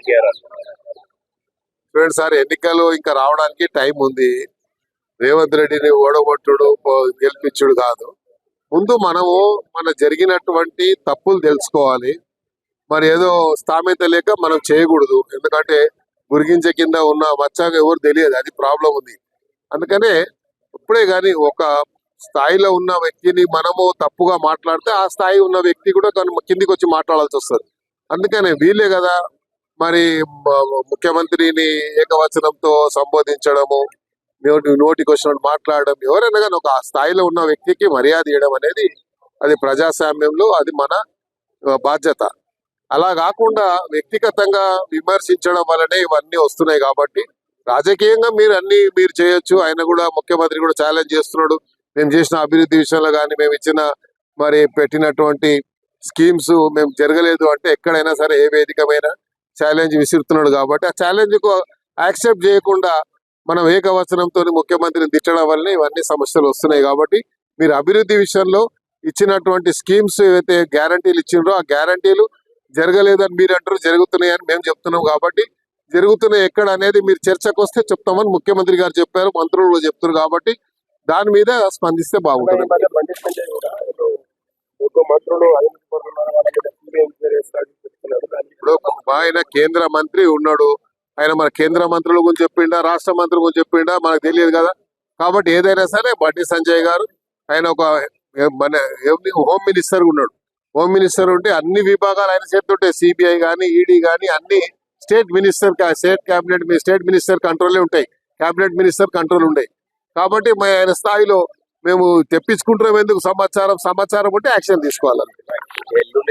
కేసీఆర్ చూడండి సార్, ఎన్నికలు ఇంకా రావడానికి టైం ఉంది. రేవంత్ రెడ్డిని ఓడగొట్టుడు గెలిపించుడు కాదు. ముందు మనము మన జరిగినటువంటి తప్పులు తెలుసుకోవాలి. మరి ఏదో స్థామిత లేక మనం చేయకూడదు. ఎందుకంటే గురిగించ కింద ఉన్న మచ్చాగా ఎవరు తెలియదు, అది ప్రాబ్లం ఉంది. అందుకనే ఇప్పుడే గాని ఒక స్థాయిలో ఉన్న వ్యక్తిని మనము తప్పుగా మాట్లాడితే ఆ స్థాయి ఉన్న వ్యక్తి కూడా కిందికి వచ్చి మాట్లాడాల్సి వస్తుంది. అందుకనే వీళ్ళే కదా మరి ముఖ్యమంత్రిని ఏకవచనంతో సంబోధించడము, నోటికి వచ్చినట్టు మాట్లాడడం, ఎవరైనా కానీ ఒక స్థాయిలో ఉన్న వ్యక్తికి మర్యాద ఇవ్వడం అనేది అది ప్రజాస్వామ్యంలో అది మన బాధ్యత. అలా కాకుండా వ్యక్తిగతంగా విమర్శించడం వల్లనే ఇవన్నీ వస్తున్నాయి. కాబట్టి రాజకీయంగా మీరు చేయొచ్చు. ఆయన కూడా ముఖ్యమంత్రి కూడా ఛాలెంజ్ చేస్తున్నాడు. మేము చేసిన అభివృద్ధి విషయంలో కానీ మేము ఇచ్చిన మరి పెట్టినటువంటి స్కీమ్స్ మేము జరగలేదు అంటే ఎక్కడైనా సరే ఏ వేదికమైన ఛాలెంజ్ విసురుతున్నాడు. కాబట్టి ఆ ఛాలెంజ్ కు యాక్సెప్ట్ చేయకుండా మనం ఏకవచనంతో ముఖ్యమంత్రిని తిట్టడం వల్లనే ఇవన్నీ సమస్యలు వస్తున్నాయి. కాబట్టి మీరు అభివృద్ధి విషయంలో ఇచ్చినటువంటి స్కీమ్స్ ఏవైతే గ్యారంటీలు ఇచ్చిండ్రో ఆ గ్యారంటీలు జరగలేదని మీరు అంటారు, జరుగుతున్నాయని మేము చెప్తున్నాం. కాబట్టి జరుగుతున్నాయి ఎక్కడ అనేది మీరు చర్చకు వస్తే చెప్తామని ముఖ్యమంత్రి గారు చెప్పారు, మంత్రులు చెప్తున్నారు. కాబట్టి దాని మీద స్పందిస్తే బాగుంటుంది. ఇప్పుడు ఆయన కేంద్ర మంత్రి ఉన్నాడు, ఆయన మన కేంద్ర మంత్రుల గురించి చెప్పిండా, రాష్ట్ర మంత్రుల గురించి చెప్పిండా మనకు తెలియదు కదా. కాబట్టి ఏదైనా సరే బండి సంజయ్ గారు ఆయన ఒక మన హోమ్ మినిస్టర్ ఉన్నాడు. హోమ్ మినిస్టర్ ఉంటే అన్ని విభాగాలు ఆయన చేస్తుంటాయి. సిబిఐ కానీ ఈడీ కానీ అన్ని స్టేట్ మినిస్టర్ కంట్రోల్ ఉంటాయి, కేబినెట్ మినిస్టర్ కంట్రోల్ ఉంటాయి. కాబట్టి ఆయన స్థాయిలో మేము తెప్పించుకుంటున్నాం. ఎందుకు సమాచారం ఉంటే యాక్షన్ తీసుకోవాలి.